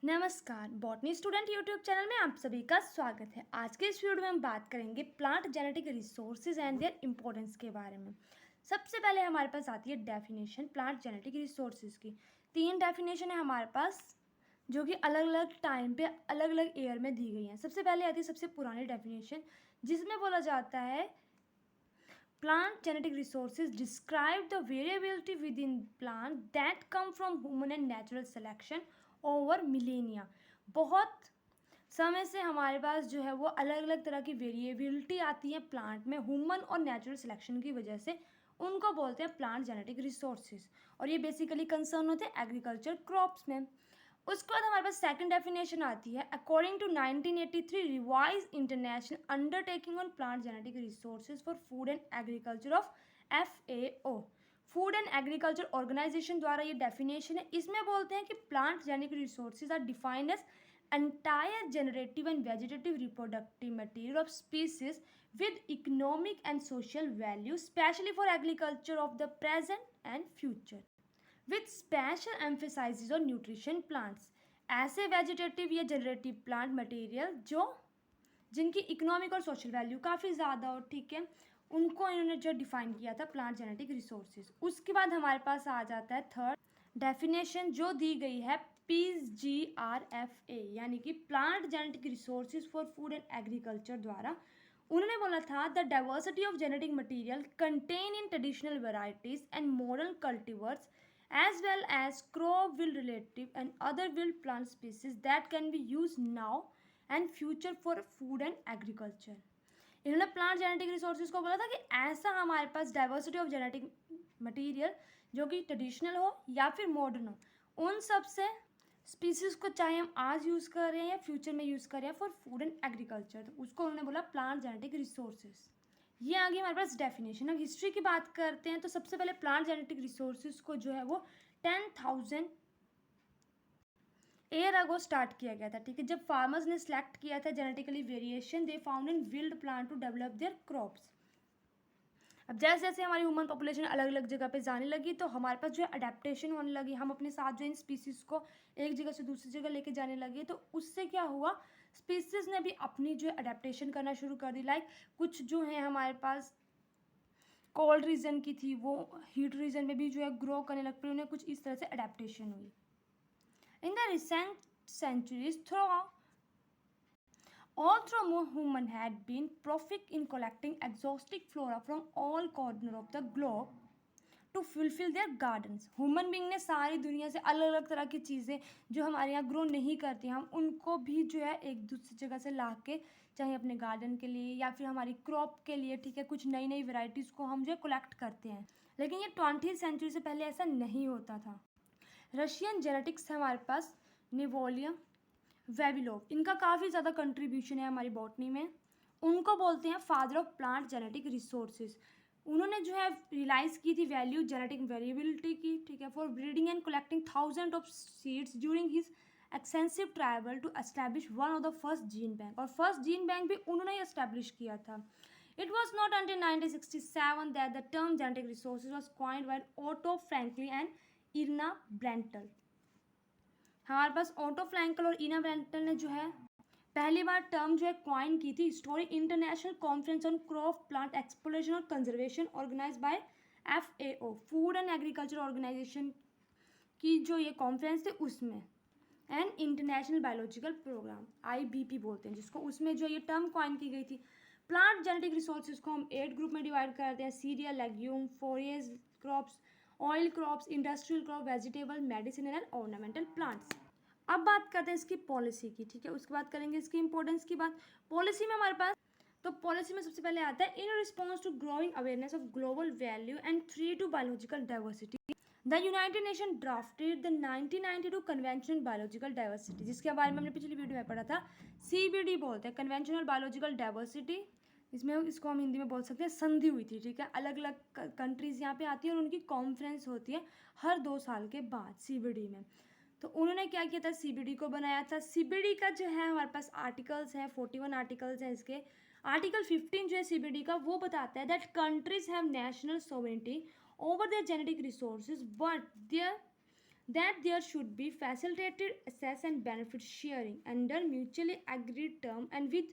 नमस्कार, botany student YouTube channel में आप सभी का स्वागत है। आज के इस वीडियो में हम बात करेंगे plant genetic resources and there importance के बारे में। सबसे पहले हमारे पास आती है डेफिनेशन प्लांट जेनेटिक रिसोर्सेज की। 3 डेफिनेशन है हमारे पास जो कि अलग अलग टाइम पे अलग अलग ईयर में दी गई हैं। सबसे पहले आती है सबसे पुरानी डेफिनेशन, जिसमें बोला जाता है plant genetic resources describe the variability within plant that come from human and natural selection over millennia। बहुत समय से हमारे पास जो है वो अलग अलग तरह की वेरिएबिलिटी आती है प्लांट में ह्यूमन और नेचुरल सिलेक्शन की वजह से, उनको बोलते हैं प्लांट जेनेटिक रिसोर्सेज। और ये बेसिकली कंसर्न होते हैं एग्रीकल्चर क्रॉप्स में। उसके बाद हमारे पास सेकंड डेफिनेशन आती है according to 1983 revise international undertaking on plant genetic resources for food and agriculture of FAO, food and agriculture organization द्वारा ये डेफिनेशन है। इसमें बोलते हैं कि plant genetic resources are defined as entire generative and vegetative reproductive material of species with economic and social value, especially for agriculture of the present and future, with special emphasis on nutrition plants। ऐसे vegetative या generative plant material जो जिनकी economic और social value काफ़ी ज़्यादा हो, ठीक है, उनको इन्होंने जो डिफाइन किया था प्लांट जेनेटिक रिसोर्सेज। उसके बाद हमारे पास आ जाता है थर्ड डेफिनेशन जो दी गई है PGRFA, यानी कि plant genetic resources for food and agriculture द्वारा। उन्होंने बोला था the diversity of genetic material contain in traditional varieties and modern cultivars as well as crop wild relative and other wild plant species that can be used now and future for food and agriculture। इन्होंने plant genetic resources को बोला था कि ऐसा हमारे पास diversity of genetic material जो कि traditional हो या फिर मॉडर्न हो, उन सब से स्पीसीज को चाहे हम आज यूज़ कर रहे हैं या फ्यूचर में यूज़ कर रहे हैं फॉर फूड एंड एग्रीकल्चर, तो उसको उन्होंने बोला प्लांट जेनेटिक रिसोर्सेज। ये आगे हमारे पास डेफिनेशन। अब हिस्ट्री की बात करते हैं तो सबसे पहले प्लांट जेनेटिक रिसोर्सेज को जो है वो 10,000 ईयर अगो स्टार्ट किया गया था, ठीक है, जब फार्मर्स ने सेलेक्ट किया था genetically variation they found in wild plant to develop their crops. अब जैसे जैसे हमारी ह्यूमन पॉपुलेशन अलग अलग जगह पे जाने लगी तो हमारे पास जो है अडेप्टेशन होने लगी, हम अपने साथ जो इन स्पीसीज को एक जगह से दूसरी जगह लेके जाने लगे, तो उससे क्या हुआ, स्पीसीज ने भी अपनी जो है अडेप्टेशन करना शुरू कर दी। लाइक कुछ जो है हमारे पास कोल्ड रीजन की थी वो हीट रीजन में भी जो है ग्रो करने लग पड़ी, उन्हें कुछ इस तरह से अडेप्टेशन हुई। In the recent centuries although human had been prolific in collecting exotic flora from all corners of the globe to fulfill their gardens, human being ने सारी दुनिया से अलग अलग तरह की चीज़ें जो हमारे यहाँ ग्रो नहीं करती, हम उनको भी जो है एक दूसरी जगह से ला के चाहे अपने गार्डन के लिए या फिर हमारी क्रॉप के लिए, ठीक है, कुछ नई नई वेराइटीज़ को हम जो है कलेक्ट करते हैं। लेकिन ये 20वीं सेंचुरी से पहले ऐसा नहीं होता था। रशियन जेनेटिक्स है हमारे पास, निवोलिया वेविलोव, इनका काफ़ी ज़्यादा कंट्रीब्यूशन है हमारी बॉटनी में। उनको बोलते हैं father of plant genetic resources. उन्होंने जो है रियलाइज़ की थी वैल्यू जेनेटिक वेरिएबिलिटी की, ठीक है, for breeding and collecting thousand of seeds during his extensive travel to establish one of the first gene bank, और फर्स्ट जीन बैंक भी उन्होंने ही एस्टैब्लिश किया था। It was not until 1967 that the term genetic resources was coined by Otto Frankel and Erna Bennett. हमारे पास auto Frankel और इना ब्रेंटल ने जो है पहली बार टर्म जो है क्वाइन की थी। Story international conference on crop plant exploration और conservation organise by FAO, food and agriculture organisation की जो ये कॉन्फ्रेंस थी उसमें, and international biological programme IBP बोलते हैं जिसको, उसमें जो ये टर्म क्वाइन की गई थी। प्लांट जेनेटिक रिसोर्सेज को हम 8 ग्रुप में डिवाइड करते हैं, serial, legume, forage crops, oil crops, industrial crop, vegetable, medicinal and ornamental plants. अब बात करते हैं इसकी पॉलिसी की, ठीक है, उसके बाद करेंगे इसकी इंपॉर्टेंस की बात। पॉलिसी में हमारे पास, तो पॉलिसी में सबसे पहले आता है in response to growing awareness of global value and 3 to biological diversity the United Nation drafted the 1992 conventional biological diversity, जिसके बारे में हमने पिछली वीडियो में पढ़ा था। CBD बोलते हैं, कन्वेंशनल बायोलॉजिकल डाइवर्सिटी, इसमें इसको हम हिंदी में बोल सकते हैं संधि हुई थी, ठीक है, अलग अलग कंट्रीज़ यहाँ पे आती है और उनकी कॉन्फ्रेंस होती है हर 2 साल के बाद CBD में। तो उन्होंने क्या किया था, CBD को बनाया था। CBD का जो है हमारे पास आर्टिकल्स हैं, 41 आर्टिकल्स हैं इसके। आर्टिकल 15 जो है CBD का वो बताता है that countries have national sovereignty over their genetic resources but there that there should be facilitated access and benefit sharing under mutually agreed term and with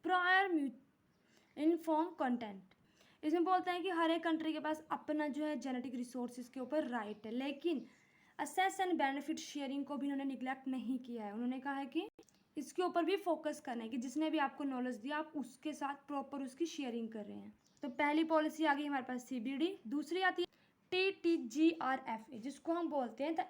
prior inform content. इसमें बोलता है कि हर एक कंट्री के पास अपना जो है जेनेटिक रिसोर्सेज के ऊपर राइट है, लेकिन असेस एंड बेनिफिट शेयरिंग को भी उन्होंने निगलेक्ट नहीं किया है। उन्होंने कहा है कि इसके ऊपर भी फोकस करना है कि जिसने भी आपको नॉलेज दिया आप उसके साथ प्रॉपर उसकी शेयरिंग कर रहे हैं। तो पहली पॉलिसी आ गई हमारे पास CBD। दूसरी आती है TTGRFA, जिसको हम बोलते हैं the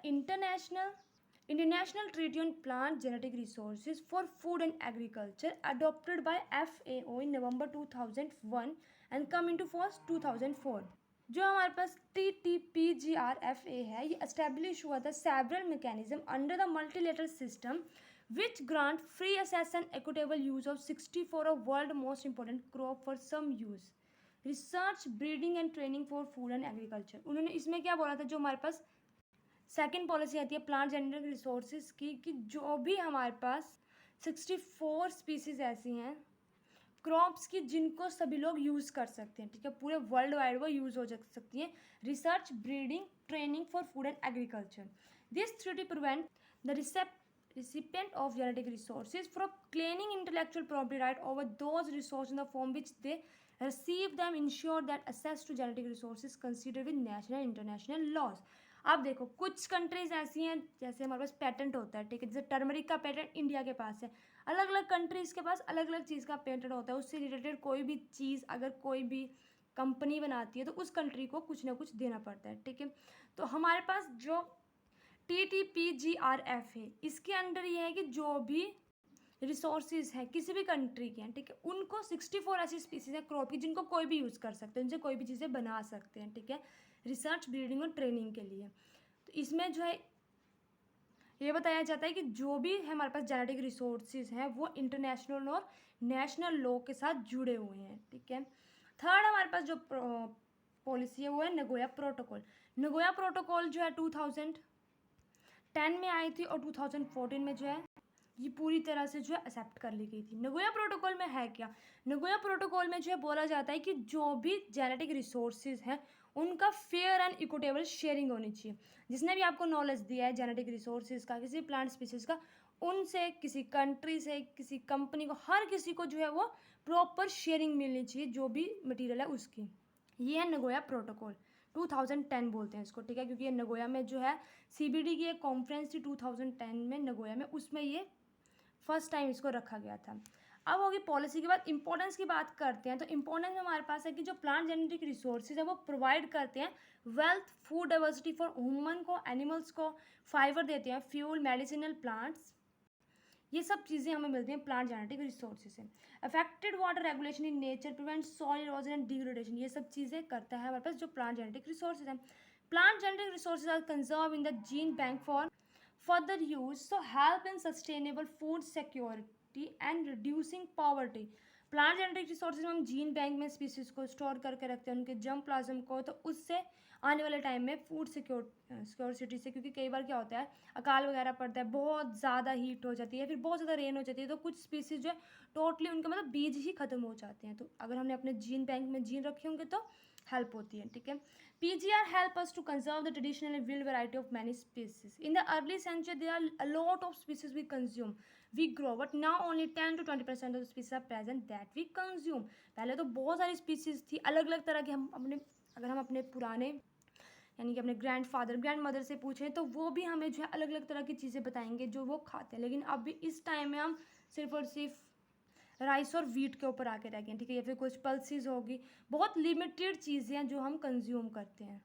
International Treaty on Plant Genetic Resources for Food and Agriculture, adopted by FAO in November 2001 and come into force 2004। जो हमारे पास TTPGRFA है, ये एस्टेब्लिश हुआ था several mechanism under the multilateral system which grant free access and equitable use of 64 of world most important crop for some use, research, breeding and training for food and agriculture। उन्होंने इसमें क्या बोला था, जो हमारे पास second policy आती है plant genetic resources की, कि जो भी हमारे पास 64 स्पीसीज ऐसी हैं क्रॉप्स की जिनको सभी लोग यूज़ कर सकते हैं, ठीक है, पूरे वर्ल्ड वाइड वो यूज़ हो सकती हैं, research, breeding, training for food and agriculture. This treaty prevent the recipient of genetic resources from claiming intellectual property right over those resources in the form which they receive them, ensure that access to genetic resources considered with national and international laws। अब देखो कुछ countries ऐसी हैं, जैसे हमारे पास patent होता है, ठीक है, जैसे टर्मरिक का पेटेंट इंडिया के पास है, अलग अलग कंट्रीज के पास अलग अलग चीज़ का पेटेंट होता है। उससे रिलेटेड कोई भी चीज़ अगर कोई भी कंपनी बनाती है तो उस कंट्री को कुछ ना कुछ देना पड़ता है, ठीक है। तो हमारे पास जो TTPGRF है, इसके अंडर ये है कि जो भी रिसोर्सेज हैं किसी भी कंट्री के हैं, ठीक है, उनको 64 ऐसी स्पीसीज हैं क्रॉप की जिनको कोई भी यूज़ कर सकते हैं, उनसे कोई भी चीज़ें बना सकते हैं, ठीक है, रिसर्च, ब्रीडिंग और ट्रेनिंग के लिए। तो इसमें जो है ये बताया जाता है कि जो भी है हमारे पास जेनेटिक रिसोर्सेज हैं वो इंटरनेशनल और नेशनल लॉ के साथ जुड़े हुए हैं, ठीक है। थर्ड हमारे पास जो पॉलिसी है वो है नगोया प्रोटोकॉल। नगोया प्रोटोकॉल जो है 2010 में आई थी और 2014 में जो है ये पूरी तरह से जो है एक्सेप्ट कर ली गई थी। नगोया प्रोटोकॉल में है क्या, नगोया प्रोटोकॉल में जो है बोला जाता है कि जो भी जेनेटिक रिसोर्सेज हैं उनका फेयर एंड इक्विटेबल शेयरिंग होनी चाहिए। जिसने भी आपको नॉलेज दिया है जेनेटिक रिसोर्सेज का, किसी प्लांट स्पीसीज का, उनसे, किसी कंट्री से, किसी कंपनी को, हर किसी को जो है वो प्रॉपर शेयरिंग मिलनी चाहिए जो भी मटेरियल है उसकी। ये है नगोया प्रोटोकॉल, 2010 बोलते हैं इसको, ठीक है, क्योंकि ये नगोया में जो है CBD की एक कॉन्फ्रेंस थी 2010 में नगोया में, उसमें ये फर्स्ट टाइम इसको रखा गया था। अब होगी पॉलिसी के बाद इंपॉर्टेंस की बात करते हैं। तो इंपॉर्टेंस हमारे पास है कि जो प्लांट जेनेटिक रिसोर्सेज है वो प्रोवाइड करते हैं wealth, food diversity for human को, एनिमल्स को, फाइबर देते हैं, फ्यूल, मेडिसिनल प्लांट्स, ये सब चीज़ें हमें मिलती हैं प्लांट जेनेटिक रिसोर्सेज से। Affected water regulation in nature, prevent soil erosion and degradation, ये सब चीज़ें करता है हमारे पास जो प्लांट जेनेटिक रिसोर्सेज है। Plant genetic resources are conserve in the gene bank for further use, so help in sustainable food security and reducing poverty। Plant genetic resources में हम जीन बैंक में स्पीसीज को स्टोर करके रखते हैं, उनके germ plasm को, तो उससे आने वाले टाइम में फूड सिक्योरिटी से, क्योंकि कई बार क्या होता है अकाल वगैरह पड़ता है, बहुत ज़्यादा हीट हो जाती है, फिर बहुत ज़्यादा रेन हो जाती है, तो कुछ स्पीसीज जो है टोटली उनके मतलब बीज ही खत्म हो जाते हैं। तो अगर हमने अपने जीन बैंक में जीन रखे होंगे तो हेल्प होती है, ठीक है। PGR help us to conserve the traditional and wild variety of many species. In the early century, there are a lot of species we consume, we grow, but now only 10 to 20% of the species are present that we consume। पहले तो बहुत सारी species थी अलग अलग तरह की। अगर हम अपने पुराने यानी कि अपने ग्रैंड फादर, ग्रैंड मदर से पूछें तो वो भी हमें जो है अलग अलग तरह की चीज़ें बताएंगे जो वो खाते हैं, लेकिन अब भी इस टाइम में हम सिर्फ और सिर्फ राइस और वीट के ऊपर आके रह गए, ठीक है, या फिर कुछ पल्सेस होगी, बहुत लिमिटेड चीज़ें हैं जो हम कंज्यूम करते हैं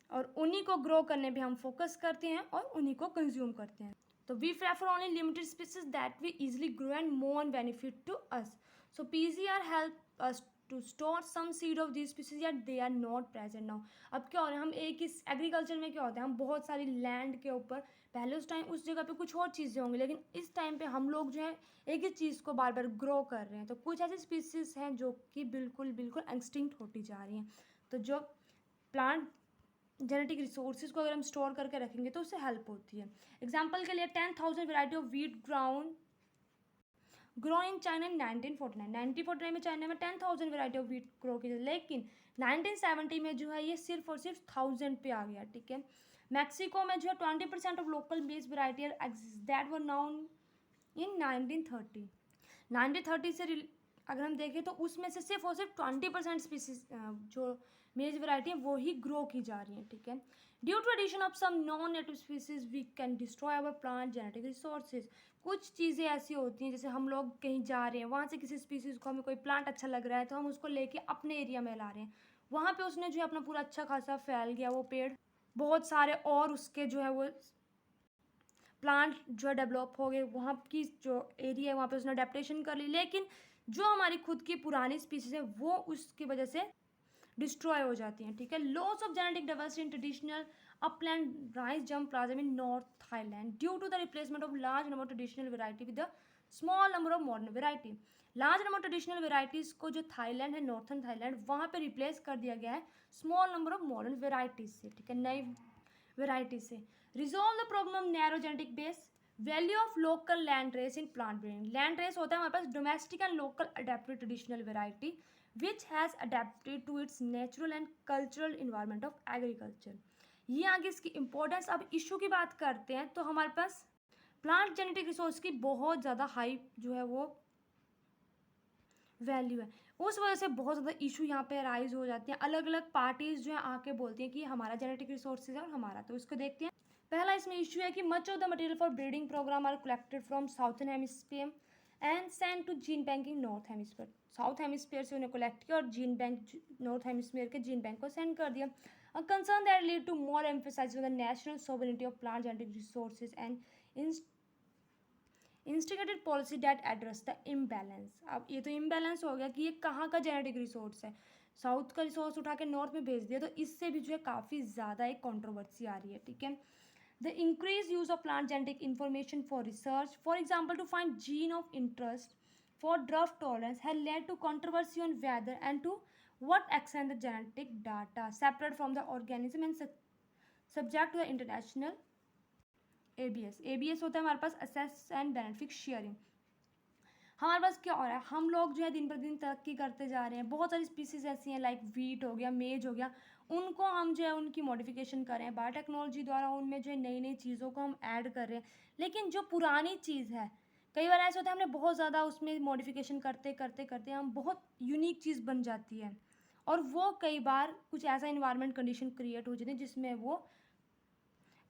और उन्हीं को ग्रो करने पे हम फोकस करते हैं और उन्हीं को कंज्यूम करते हैं। तो we prefer only limited species that we easily grow and more benefit to us. So PGR help us to store some seed of this species at they are not present now. अब क्या हो रहा है, हम एक इस agriculture में क्या होता है, हम बहुत सारी लैंड के ऊपर, पहले उस टाइम उस जगह पे कुछ और चीज़ें होंगी, लेकिन इस टाइम पे हम लोग जो है एक ही चीज़ को बार बार ग्रो कर रहे हैं। तो कुछ ऐसी स्पीसीज हैं जो कि बिल्कुल बिल्कुल एक्सटिंक्ट होती जा रही हैं। तो जो प्लांट जेनेटिक रिसोर्सेज को अगर हम स्टोर करके रखेंगे तो उससे हेल्प होती है। एग्जाम्पल के लिए 10,000 variety of wheat grow in China in 1949 में चाइना में 10,000 वेराइटी ऑफ वीट ग्रो की, लेकिन 1970 में जो है ये सिर्फ और सिर्फ 1000 पे आ गया, ठीक है। मैक्सिको में जो है 20% ऑफ लोकल मेज variety that were noun in 1930। 1930 से अगर हम देखें तो उसमें से सिर्फ और सिर्फ 20% स्पीसीज जो मेज वैरायटी है वो ही ग्रो की जा रही है, ठीक है। Due to addition of some non native species we can destroy our plant genetic resources. कुछ चीज़ें ऐसी होती हैं, जैसे हम लोग कहीं जा रहे हैं, वहाँ से किसी स्पीसीज को हमें कोई प्लांट अच्छा लग रहा है तो हम उसको लेके अपने एरिया में ला रहे हैं, वहाँ पे उसने जो है अपना पूरा अच्छा खासा फैल गया वो पेड़, बहुत सारे और उसके जो है वो प्लांट जो है डेवलप हो गए, वहाँ की जो एरिया है वहाँ पे उसने अडेप्टेशन कर ली। लेकिन जो हमारी खुद की पुरानी स्पीसीज है वो उसकी वजह से डिस्ट्रॉय हो जाती हैं, ठीक है। Loss of genetic diversity in traditional upland rice germplasm in north Thailand due to the replacement of large number of traditional variety with the small number of modern variety. Large number of traditional varieties को जो Thailand है, northern Thailand, वहाँ पे replace कर दिया गया है small number of modern varieties से, ठीक है, नई वेराइटी से। Resolve the problem narrow genetic base. Value of local landrace in plant breeding. Landrace होता है हमारे पास domestic and local adapted traditional variety which has adapted to its natural and cultural environment of agriculture। ये आगे इसकी importance. अब issue की बात करते हैं तो हमारे पास प्लांट जेनेटिक रिसोर्स की बहुत ज़्यादा हाई जो है वो वैल्यू है, उस वजह से बहुत ज़्यादा इशू यहाँ पे राइज हो जाते हैं। अलग अलग पार्टीज़ जो है आके बोलती हैं कि हमारा जेनेटिक रिसोर्सेज है और हमारा, तो इसको देखते हैं। पहला इसमें इशू है कि much of the material for breeding program are collected from southern hemisphere and send to gene bank in north hemisphere. South hemisphere से उन्हें कलेक्ट किया और जीन बैंक नॉर्थ हेमिस्फीयर के जीन बैंक को सेंड कर दिया। A concern that lead to more emphasize the national sovereignty of plant genetic resources and instigated policy that address the imbalance. अब ये तो इम्बैलेंस हो गया कि ये कहाँ का जेनेटिक रिसोर्स है, साउथ का रिसोर्स उठा के नॉर्थ में भेज दिया, तो इससे भी जो है काफ़ी ज़्यादा एक कॉन्ट्रोवर्सी आ रही है, ठीक है। The increase use of plant genetic information for research, for example to find gene of interest for drought tolerance had led to controversy on whether and to what extent the genetic data separate from the organism and subject to the international ABS। ABS होता है हमारे पास assess and benefit sharing। हमारे पास क्या हो रहा है, हम लोग जो है दिन पर दिन तरक्की करते जा रहे हैं, बहुत सारी स्पीसीज ऐसी हैं लाइक वीट हो गया, मेज हो गया, उनको हम जो है उनकी मॉडिफिकेशन कर रहे हैं बायोटेक्नोलॉजी द्वारा, उनमें जो है नई नई चीज़ों को हम ऐड कर रहे हैं। लेकिन जो पुरानी चीज़ है, कई बार ऐसा होता है हमने बहुत ज़्यादा उसमें मॉडिफिकेशन करते करते करते हम बहुत यूनिक चीज़ बन जाती है, और वो कई बार कुछ ऐसा इन्वायरमेंट कंडीशन क्रिएट हो जाती है जिसमें वो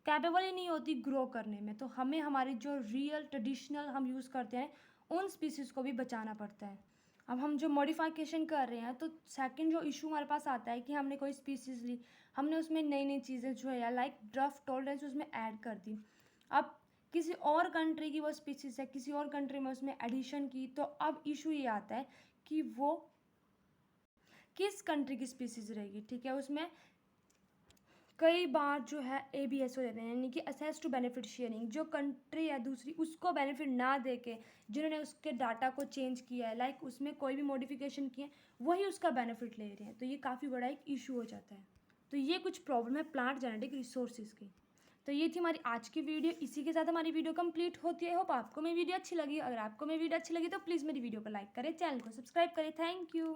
कैपेबल ही नहीं होती ग्रो करने में। तो हमें हमारी जो रियल ट्रेडिशनल हम यूज़ करते हैं उन स्पीसीज़ को भी बचाना पड़ता है। अब हम जो मॉडिफिकेशन कर रहे हैं तो सेकंड जो इशू हमारे पास आता है कि हमने कोई स्पीसीज़ ली, हमने उसमें नई नई चीज़ें जो है लाइक ड्राफ्ट टॉलरेंस उसमें ऐड कर दी। अब किसी और कंट्री की वो स्पीसीज़ है, किसी और कंट्री में उसमें एडिशन की, तो अब इशू ये आता है कि वो किस कंट्री की स्पीसीज़ रहेगी, ठीक है। उसमें कई बार जो है ABS हो जाते हैं, यानी कि असेस टू बेनिफिट शेयरिंग। जो कंट्री है दूसरी उसको बेनिफिट ना दे के जिन्होंने उसके डाटा को चेंज किया है, लाइक उसमें कोई भी मॉडिफिकेशन किए, वही उसका बेनिफिट ले रहे हैं, तो ये काफ़ी बड़ा एक इशू हो जाता है। तो ये कुछ प्रॉब्लम है प्लांट जेनेटिक रिसोर्सेज की। तो ये थी हमारी आज की वीडियो, इसी के साथ हमारी वीडियो कंप्लीट होती है। होप आपको मेरी वीडियो अच्छी लगी। अगर आपको मेरी वीडियो अच्छी लगी तो प्लीज़ मेरी वीडियो को लाइक करें, चैनल को सब्सक्राइब करें। Thank you.